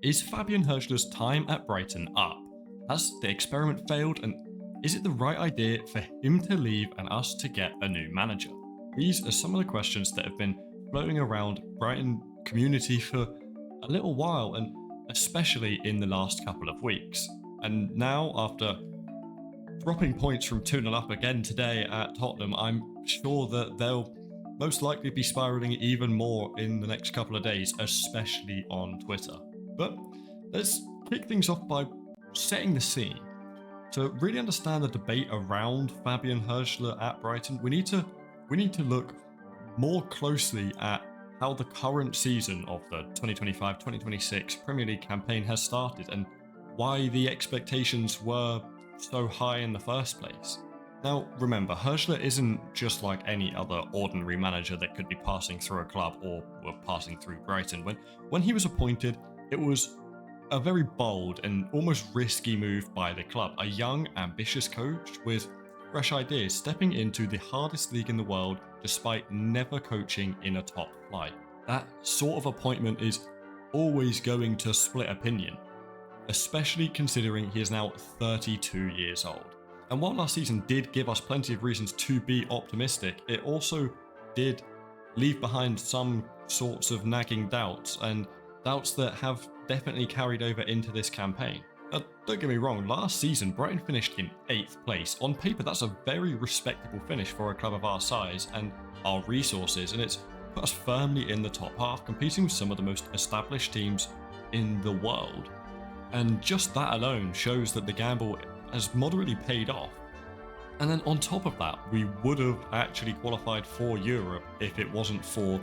Is Fabian Hurzeler's time at Brighton up? Has the experiment failed, and is it the right idea for him to leave and us to get a new manager? These are some of the questions that have been floating around Brighton community for a little while, and especially in the last couple of weeks. And now, after dropping points from 2-0 up again today at Tottenham, I'm sure that they'll most likely be spiralling even more in the next couple of days, especially on Twitter. But let's kick things off by setting the scene. To really understand the debate around Fabian Hurzeler at Brighton, we need to look more closely at how the current season of the 2025-2026 Premier League campaign has started and why the expectations were so high in the first place. Now, remember, Hurzeler isn't just like any other ordinary manager that could be passing through a club or were passing through Brighton. When he was appointed, it was a very bold and almost risky move by the club. A young, ambitious coach with fresh ideas stepping into the hardest league in the world despite never coaching in a top flight. That sort of appointment is always going to split opinion, especially considering he is now 32 years old. And while last season did give us plenty of reasons to be optimistic, it also did leave behind some sorts of nagging doubts, and doubts that have definitely carried over into this campaign. Now, don't get me wrong, last season Brighton finished in 8th place. On paper, that's a very respectable finish for a club of our size and our resources, and it's put us firmly in the top half, competing with some of the most established teams in the world. And just that alone shows that the gamble has moderately paid off. And then on top of that, we would have actually qualified for Europe if it wasn't for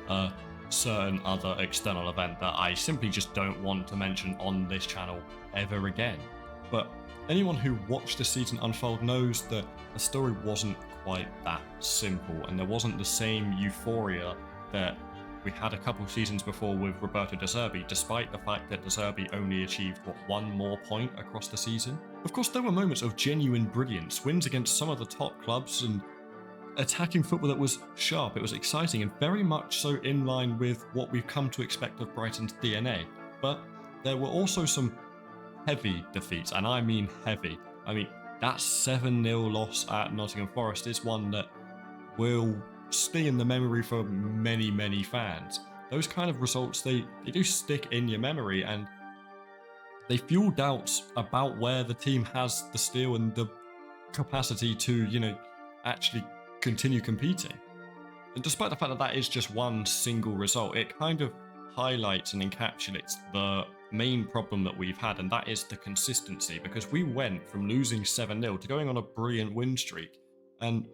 a certain other external event that I simply just don't want to mention on this channel ever again. But anyone who watched the season unfold knows that the story wasn't quite that simple, and there wasn't the same euphoria that we had a couple seasons before with Roberto De Zerbi, despite the fact that De Zerbi only achieved, one more point across the season. Of course, there were moments of genuine brilliance, wins against some of the top clubs, and attacking football that was sharp, it was exciting, and very much so in line with what we've come to expect of Brighton's DNA. But there were also some heavy defeats, and I mean heavy. I mean, that 7-0 loss at Nottingham Forest is one that will stay in the memory for many, many fans. Those kind of results, they do stick in your memory, and they fuel doubts about where the team has the steel and the capacity to, actually continue competing. And despite the fact that that is just one single result, it kind of highlights and encapsulates the main problem that we've had, and that is the consistency, because we went from losing 7-0 to going on a brilliant win streak. And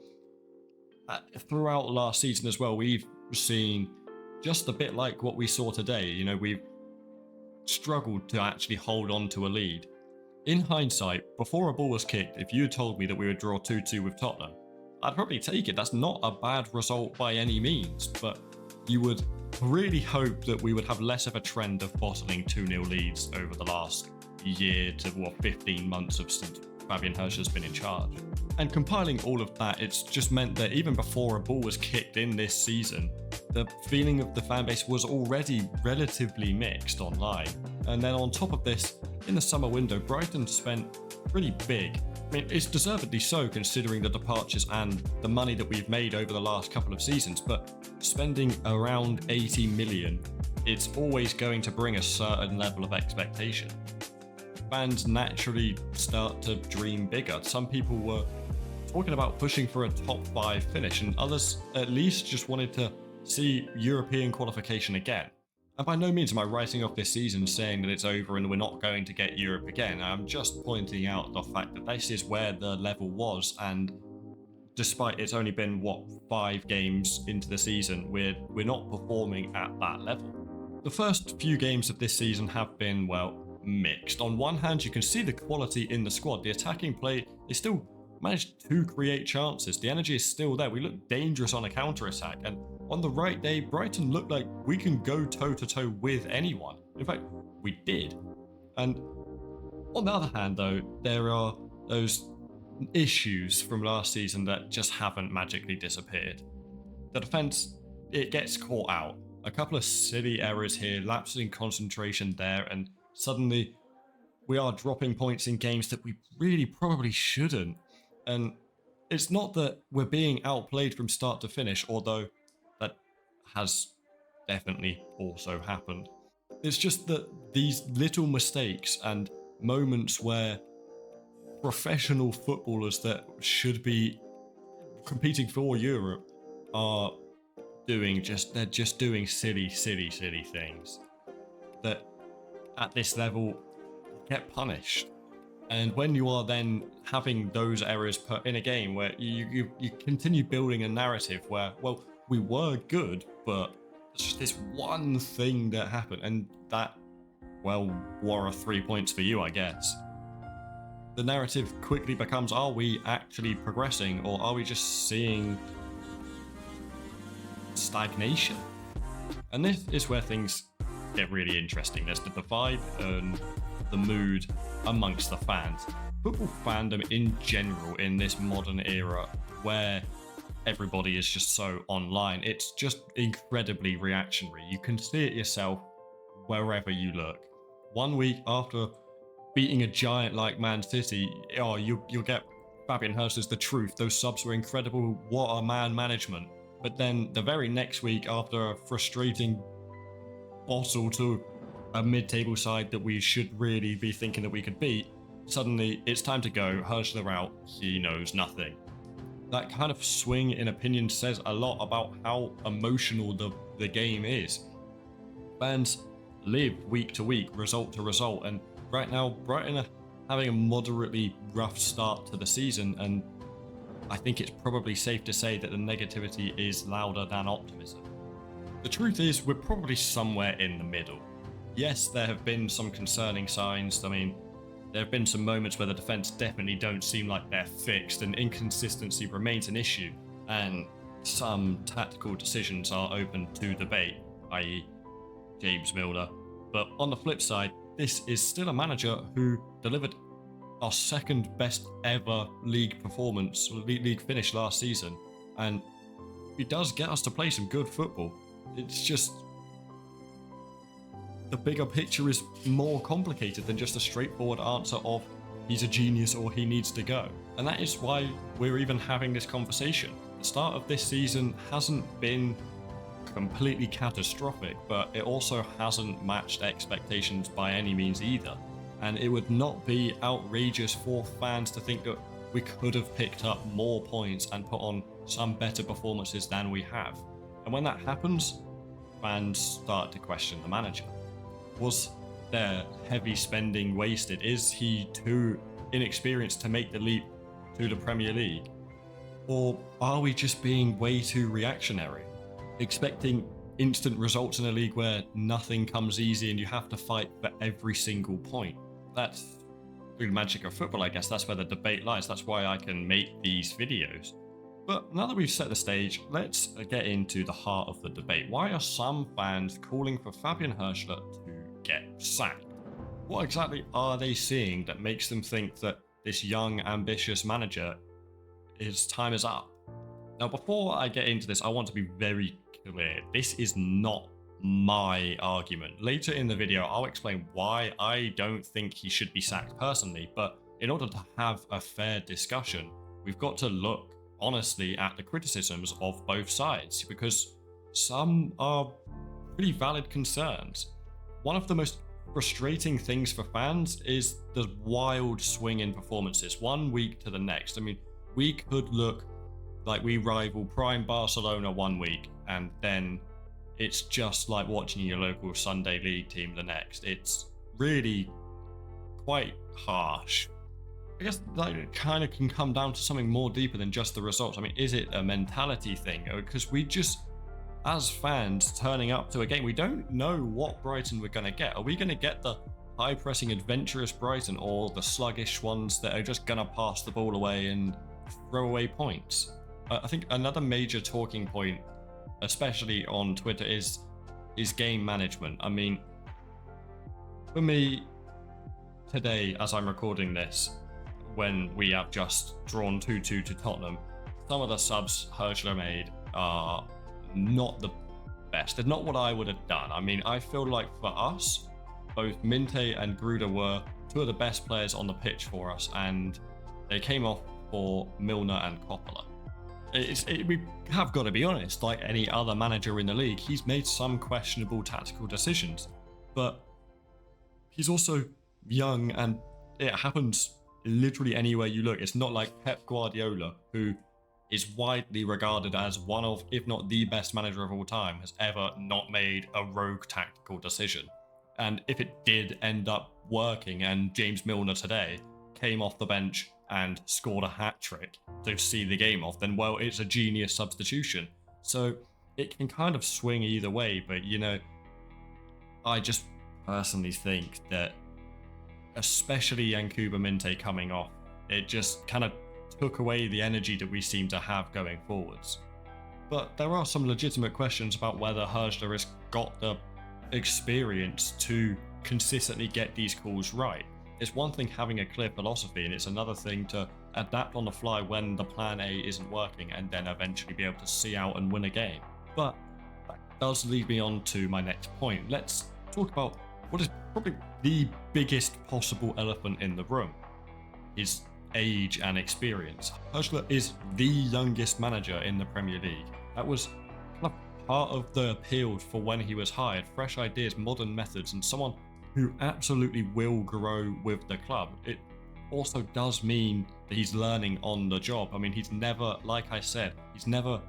throughout last season as well, we've seen just a bit like what we saw today. We've struggled to actually hold on to a lead. In hindsight, before a ball was kicked, if you had told me that we would draw 2-2 with Tottenham, I'd probably take it. That's not a bad result by any means, but you would really hope that we would have less of a trend of bottling 2-0 leads over the last year to 15 months of since Fabian Hurzeler's been in charge. And compiling all of that, it's just meant that even before a ball was kicked in this season, the feeling of the fan base was already relatively mixed online. And then on top of this, in the summer window, Brighton spent pretty big. I mean, it's deservedly so considering the departures and the money that we've made over the last couple of seasons, but spending around 80 million, it's always going to bring a certain level of expectation. Fans naturally start to dream bigger. Some people were talking about pushing for a top 5 finish, and others at least just wanted to see European qualification again. And by no means am I writing off this season saying that it's over and we're not going to get Europe again. I'm just pointing out the fact that this is where the level was, and despite it's only been 5 games into the season, we're not performing at that level. The first few games of this season have been, mixed. On one hand, you can see the quality in the squad. The attacking play, they still managed to create chances. The energy is still there. We look dangerous on a counter-attack, and on the right day, Brighton looked like we can go toe-to-toe with anyone. In fact, we did. And on the other hand, though, there are those issues from last season that just haven't magically disappeared. The defence, it gets caught out. A couple of silly errors here, lapses in concentration there, and suddenly we are dropping points in games that we really probably shouldn't. And it's not that we're being outplayed from start to finish, although that has definitely also happened. It's just that these little mistakes and moments where professional footballers that should be competing for Europe are they're just doing silly things that at this level get punished. And when you are then having those errors put in a game where you continue building a narrative where, well, we were good, but it's just this one thing that happened, and that, well, were 3 points for you, I guess. The narrative quickly becomes, are we actually progressing, or are we just seeing stagnation? And this is where things get really interesting. There's the divide and the mood amongst the fans. Football fandom in general in this modern era where everybody is just so online, it's just incredibly reactionary. You can see it yourself wherever you look. 1 week after beating a giant like Man City, you'll get Fabian Hurzeler's the truth. Those subs were incredible. What a man management. But then the very next week, after a frustrating bottle to a mid-table side that we should really be thinking that we could beat, suddenly it's time to go. Hurzeler out. He knows nothing. That kind of swing in opinion says a lot about how emotional the game is. Fans live week to week, result to result, and right now Brighton are having a moderately rough start to the season, and I think it's probably safe to say that the negativity is louder than optimism. The truth is, we're probably somewhere in the middle. Yes, there have been some concerning signs. I mean, there have been some moments where the defence definitely don't seem like they're fixed, and inconsistency remains an issue, and some tactical decisions are open to debate, i.e. James Milner. But on the flip side, this is still a manager who delivered our second best ever league performance, league finish last season, and he does get us to play some good football. It's just the bigger picture is more complicated than just a straightforward answer of he's a genius or he needs to go. And that is why we're even having this conversation. The start of this season hasn't been completely catastrophic, but it also hasn't matched expectations by any means either. And it would not be outrageous for fans to think that we could have picked up more points and put on some better performances than we have. And when that happens, fans start to question the manager. Was there heavy spending wasted? Is he too inexperienced to make the leap to the Premier League? Or are we just being way too reactionary, expecting instant results in a league where nothing comes easy and you have to fight for every single point? That's the magic of football, I guess. That's where the debate lies. That's why I can make these videos. But now that we've set the stage, let's get into the heart of the debate. Why are some fans calling for Fabian Hurzeler to get sacked? What exactly are they seeing that makes them think that this young, ambitious manager, his time is up? Now, before I get into this, I want to be very clear. This is not my argument. Later in the video, I'll explain why I don't think he should be sacked personally, but in order to have a fair discussion, we've got to look honestly at the criticisms of both sides, because some are pretty valid concerns. One of the most frustrating things for fans is the wild swing in performances, 1 week to the next. I mean, we could look like we rival prime Barcelona 1 week, and then it's just like watching your local Sunday league team the next. It's really quite harsh. I guess that it kind of can come down to something more deeper than just the results. I mean, is it a mentality thing? Because we just, as fans turning up to a game, we don't know what Brighton we're going to get. Are we going to get the high-pressing, adventurous Brighton, or the sluggish ones that are just going to pass the ball away and throw away points? I think another major talking point, especially on Twitter, is game management. I mean, for me, today, as I'm recording this, when we have just drawn 2-2 to Tottenham, some of the subs Hurzeler made are not the best. They're not what I would have done. I mean, I feel like for us, both Minte and Gruder were two of the best players on the pitch for us, and they came off for Milner and Coppola. We have got to be honest, like any other manager in the league, he's made some questionable tactical decisions, but he's also young, and it happens literally anywhere you look. It's not like Pep Guardiola, who is widely regarded as one of, if not the best manager of all time, has ever not made a rogue tactical decision. And if it did end up working and James Milner today came off the bench and scored a hat-trick to see the game off, then, well, it's a genius substitution. So it can kind of swing either way, but, you know, I just personally think that, especially Yankuba Minte coming off, it just kind of took away the energy that we seem to have going forwards. But there are some legitimate questions about whether Hurzeler has got the experience to consistently get these calls right. It's one thing having a clear philosophy, and it's another thing to adapt on the fly when the plan A isn't working and then eventually be able to see out and win a game. But that does lead me on to my next point. Let's talk about what is probably the biggest possible elephant in the room: his age and experience. Hurzeler is the youngest manager in the Premier League. That was kind of part of the appeal for when he was hired: fresh ideas, modern methods, and someone who absolutely will grow with the club. It also does mean that he's learning on the job. I mean, he's never, like I said, he's never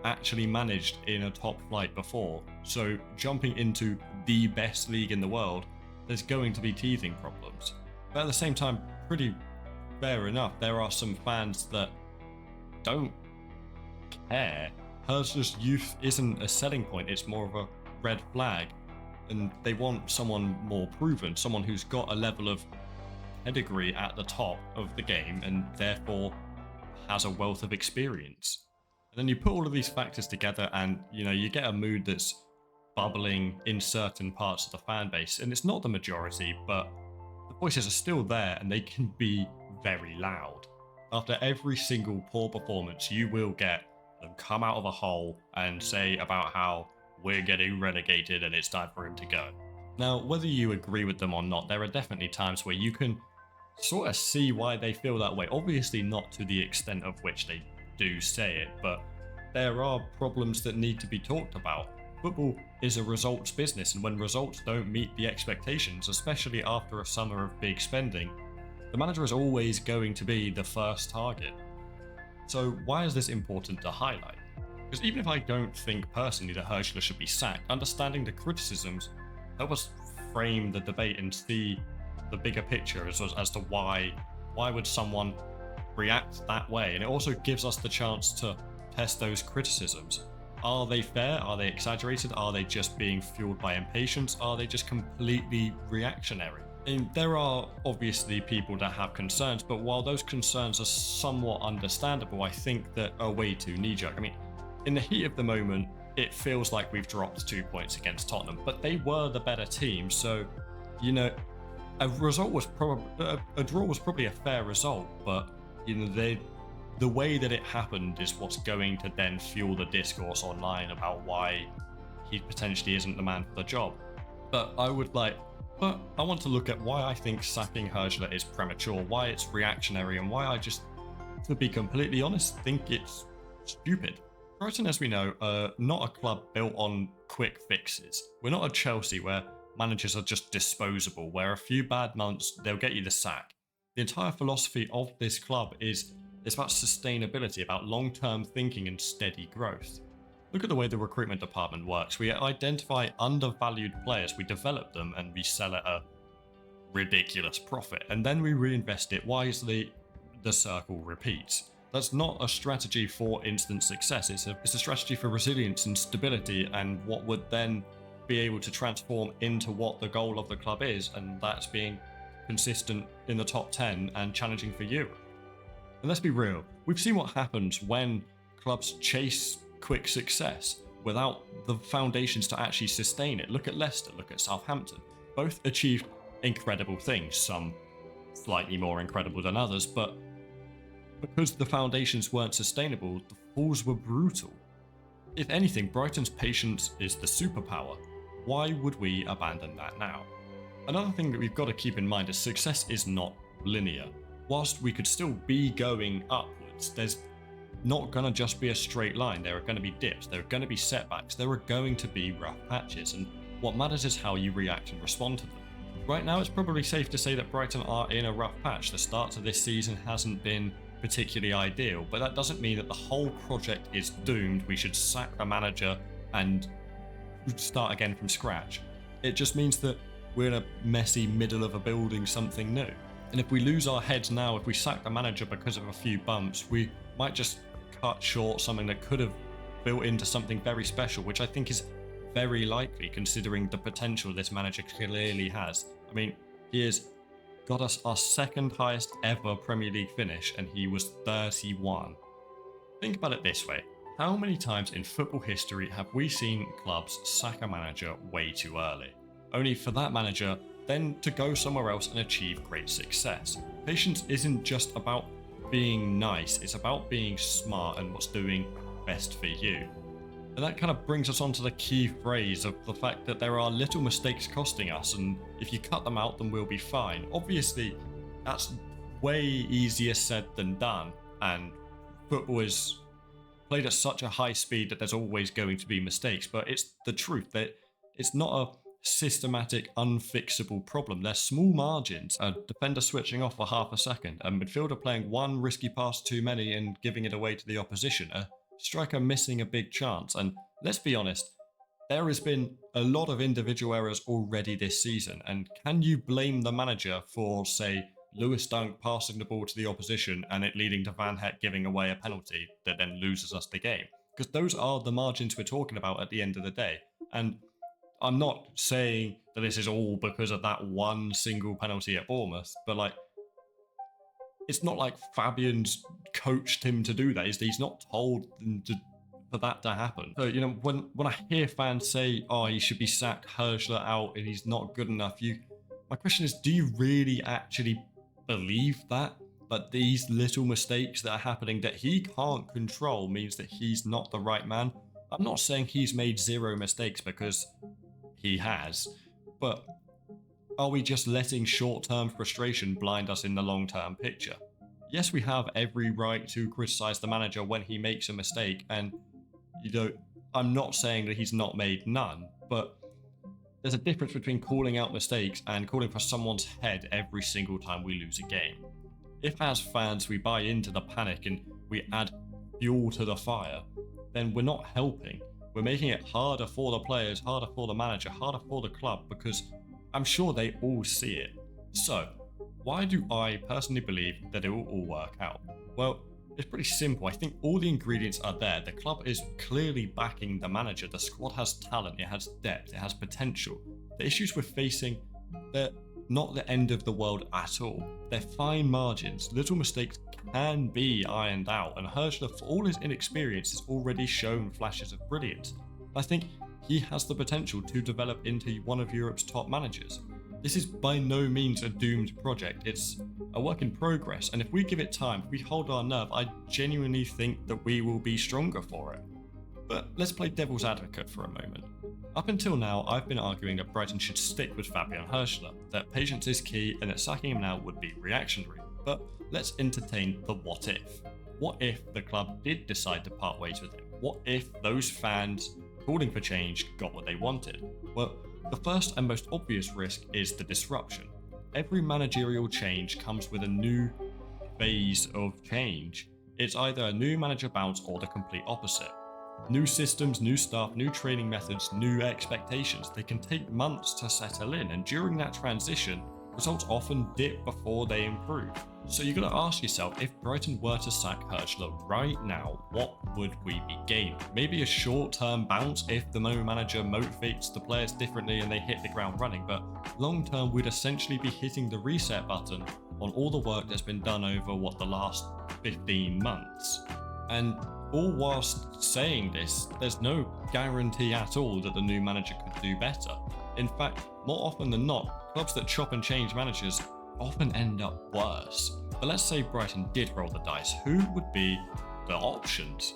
actually managed in a top flight before. So jumping into the best league in the world, there's going to be teething problems. But at the same time, pretty fair enough, there are some fans that don't care. Hurzeler's youth isn't a selling point, it's more of a red flag. And they want someone more proven, someone who's got a level of pedigree at the top of the game and therefore has a wealth of experience. And then you put all of these factors together and, you know, you get a mood that's bubbling in certain parts of the fan base. And it's not the majority, but the voices are still there and they can be very loud. After every single poor performance, you will get them come out of a hole and say about how we're getting relegated and it's time for him to go. Now, whether you agree with them or not, there are definitely times where you can sort of see why they feel that way. Obviously not to the extent of which they do say it, but there are problems that need to be talked about. Football is a results business, and when results don't meet the expectations, especially after a summer of big spending, the manager is always going to be the first target. So why is this important to highlight? Because even if I don't think personally that Hurzeler should be sacked, understanding the criticisms help us frame the debate and see the bigger picture as to why would someone react that way. And it also gives us the chance to test those criticisms. Are they fair? Are they exaggerated? Are they just being fueled by impatience? Are they just completely reactionary? And there are obviously people that have concerns, but while those concerns are somewhat understandable, I think that are way too knee-jerk. I mean, in the heat of the moment, it feels like we've dropped 2 points against Tottenham, but they were the better team. So, you know, a draw was probably a fair result, but you know, the way that it happened is what's going to then fuel the discourse online about why he potentially isn't the man for the job. But I want to look at why I think sacking Hurzeler is premature, why it's reactionary, and why I just, to be completely honest, think it's stupid. Brighton, as we know, are not a club built on quick fixes. We're not a Chelsea where managers are just disposable, where a few bad months, they'll get you the sack. The entire philosophy of this club is about sustainability, about long-term thinking and steady growth. Look at the way the recruitment department works. We identify undervalued players, we develop them, and we sell at a ridiculous profit. And then we reinvest it wisely, the circle repeats. That's not a strategy for instant success. It's a strategy for resilience and stability, and what would then be able to transform into what the goal of the club is, and that's being consistent in the top 10 and challenging for Europe. And let's be real, we've seen what happens when clubs chase quick success without the foundations to actually sustain it. Look at Leicester, look at Southampton. Both achieved incredible things, some slightly more incredible than others, but because the foundations weren't sustainable, the falls were brutal. If anything, Brighton's patience is the superpower. Why would we abandon that now? Another thing that we've got to keep in mind is success is not linear. Whilst we could still be going upwards, there's not going to just be a straight line. There are going to be dips, there are going to be setbacks, there are going to be rough patches, and what matters is how you react and respond to them. Right now, it's probably safe to say that Brighton are in a rough patch. The start to this season hasn't been particularly ideal, but that doesn't mean that the whole project is doomed. We should sack the manager and start again from scratch. It just means that we're in a messy middle of a building something new. And if we lose our heads now, if we sack the manager because of a few bumps, we might just cut short something that could have built into something very special, which I think is very likely considering the potential this manager clearly has. I mean, he has got us our second highest ever Premier League finish, and he was 31. Think about it this way. How many times in football history have we seen clubs sack a manager way too early, only for that manager then to go somewhere else and achieve great success? Patience isn't just about being nice, it's about being smart and what's doing best for you. And that kind of brings us on to the key phrase of the fact that there are little mistakes costing us, and if you cut them out, then we'll be fine. Obviously, that's way easier said than done, and football is played at such a high speed that there's always going to be mistakes, but it's the truth that it's not a systematic, unfixable problem. There's small margins, a defender switching off for half a second, a midfielder playing one risky pass too many and giving it away to the opposition, a striker missing a big chance, and let's be honest, there has been a lot of individual errors already this season, and can you blame the manager for, say, Lewis Dunk passing the ball to the opposition and it leading to Van Heck giving away a penalty that then loses us the game? Because those are the margins we're talking about at the end of the day, and I'm not saying that this is all because of that one single penalty at Bournemouth, but like, it's not like Fabian's coached him to do that. He's not told them for that to happen. So, when I hear fans say, oh, he should be sacked, Hurzeler out, and he's not good enough, my question is, do you really actually believe that? That these little mistakes that are happening that he can't control means that he's not the right man? I'm not saying he's made zero mistakes, because he has, but are we just letting short-term frustration blind us in the long-term picture? Yes, we have every right to criticize the manager when he makes a mistake, and I'm not saying that he's not made none, but there's a difference between calling out mistakes and calling for someone's head every single time we lose a game. If as fans we buy into the panic and we add fuel to the fire, then we're not helping. We're making it harder for the players, harder for the manager, harder for the club, because I'm sure they all see it. So, why do I personally believe that it will all work out? Well, it's pretty simple. I think all the ingredients are there. The club is clearly backing the manager. The squad has talent, it has depth, it has potential. The issues we're facing, they're not the end of the world at all. They're fine margins. Little mistakes can be ironed out, and Hurzeler, for all his inexperience, has already shown flashes of brilliance. I think he has the potential to develop into one of Europe's top managers. This is by no means a doomed project, it's a work in progress, and if we give it time, if we hold our nerve, I genuinely think that we will be stronger for it. But let's play devil's advocate for a moment. Up until now, I've been arguing that Brighton should stick with Fabian Hurzeler, that patience is key and that sacking him now would be reactionary. But let's entertain the what if. What if the club did decide to part ways with him? What if those fans calling for change got what they wanted? Well, the first and most obvious risk is the disruption. Every managerial change comes with a new phase of change. It's either a new manager bounce or the complete opposite. New systems, new staff, new training methods, new expectations. They can take months to settle in, and during that transition, results often dip before they improve. So you gotta ask yourself, if Brighton were to sack Hurzeler right now, what would we be gaining? Maybe a short-term bounce if the new manager motivates the players differently and they hit the ground running, but long-term we'd essentially be hitting the reset button on all the work that's been done over, the last 15 months. And all whilst saying this, there's no guarantee at all that the new manager could do better. In fact, more often than not, clubs that chop and change managers often end up worse. But let's say Brighton did roll the dice. Who would be the options?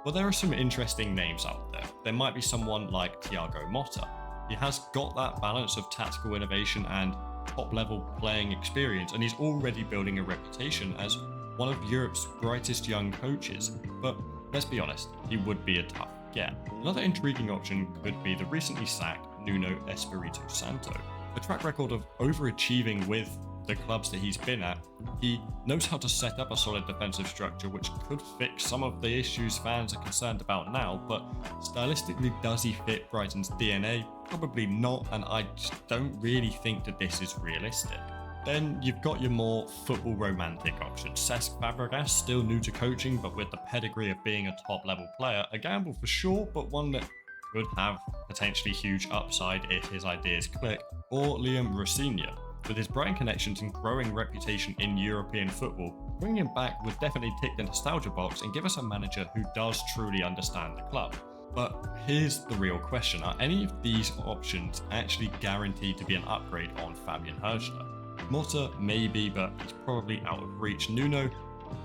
Well, there are some interesting names out there. There might be someone like Thiago Motta. He has got that balance of tactical innovation and top-level playing experience, and he's already building a reputation as one of Europe's brightest young coaches. But let's be honest, he would be a tough get. Another intriguing option could be the recently sacked Nuno Espirito Santo. A track record of overachieving with the clubs that he's been at, he knows how to set up a solid defensive structure which could fix some of the issues fans are concerned about now, but stylistically, does he fit Brighton's DNA? Probably not, and I just don't really think that this is realistic. Then you've got your more football romantic options. Cesc Fabregas, still new to coaching, but with the pedigree of being a top level player, a gamble for sure, but one that could have potentially huge upside if his ideas click. Or Liam Rosinha. With his Brighton connections and growing reputation in European football, bringing him back would definitely tick the nostalgia box and give us a manager who does truly understand the club. But here's the real question, are any of these options actually guaranteed to be an upgrade on Fabian Hurzeler? Motta maybe, but he's probably out of reach. Nuno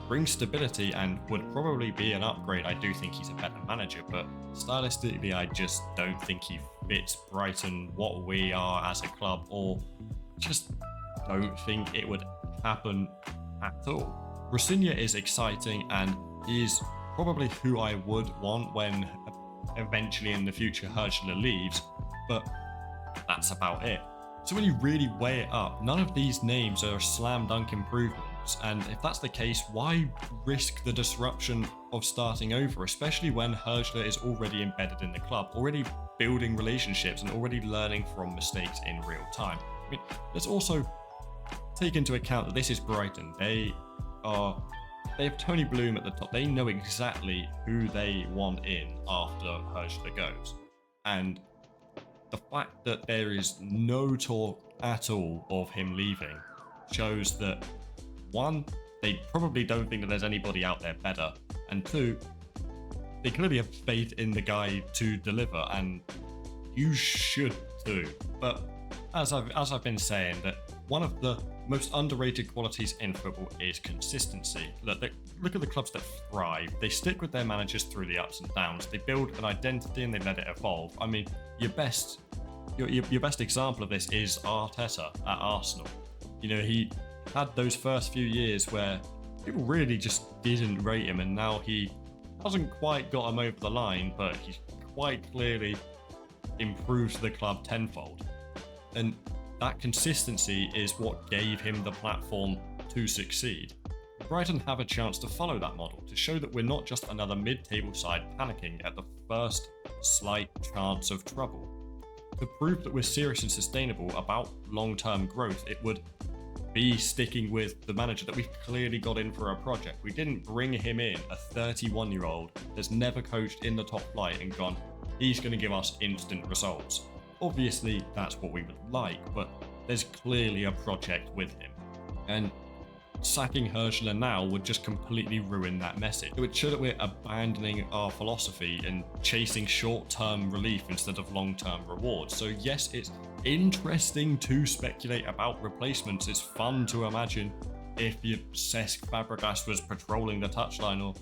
brings stability and would probably be an upgrade. I do think he's a better manager, but stylistically I just don't think he fits Brighton, what we are as a club, or just don't think it would happen at all. Rosinha is exciting and is probably who I would want when eventually in the future Hurzeler leaves, but that's about it. So when you really weigh it up, none of these names are slam dunk improvements, and if that's the case, why risk the disruption of starting over, especially when Hurzeler is already embedded in the club, already building relationships and already learning from mistakes in real time. I mean, let's also take into account that this is Brighton. They have Tony Bloom at the top. They know exactly who they want in after Hurzeler goes. And the fact that there is no talk at all of him leaving shows that, one, they probably don't think that there's anybody out there better, and two, they clearly have faith in the guy to deliver, and you should too. But as I've been saying, that one of the most underrated qualities in football is consistency. Look at the clubs that thrive. They stick with their managers through the ups and downs. They build an identity and they let it evolve. I mean, your best example of this is Arteta at Arsenal. You know, he had those first few years where people really just didn't rate him, and now he hasn't quite got him over the line, but he's quite clearly improved the club tenfold. And that consistency is what gave him the platform to succeed. Brighton have a chance to follow that model, to show that we're not just another mid-table side panicking at the first slight chance of trouble. To prove that we're serious and sustainable about long-term growth, it would be sticking with the manager that we've clearly got in for our project. We didn't bring him in, a 31-year-old that's never coached in the top flight, and gone, he's going to give us instant results. Obviously, that's what we would like, but there's clearly a project with him. And sacking Hurzeler now would just completely ruin that message. It would show that we're abandoning our philosophy and chasing short-term relief instead of long-term rewards. So yes, it's interesting to speculate about replacements. It's fun to imagine if Cesc Fabregas was patrolling the touchline or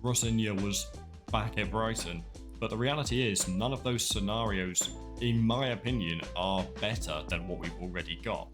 Rosinha was back at Brighton. But the reality is, none of those scenarios, in my opinion, are better than what we've already got.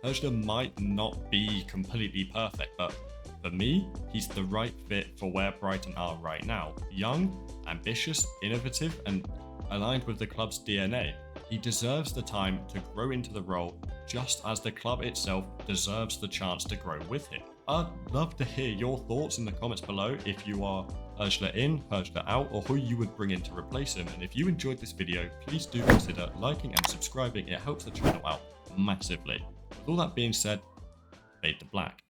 Hurzeler might not be completely perfect, but for me, he's the right fit for where Brighton are right now. Young, ambitious, innovative, and aligned with the club's DNA. He deserves the time to grow into the role, just as the club itself deserves the chance to grow with him. I'd love to hear your thoughts in the comments below if you are Hurzeler in, Hurzeler out, or who you would bring in to replace him. And if you enjoyed this video, please do consider liking and subscribing. It helps the channel out massively. With all that being said, fade to black.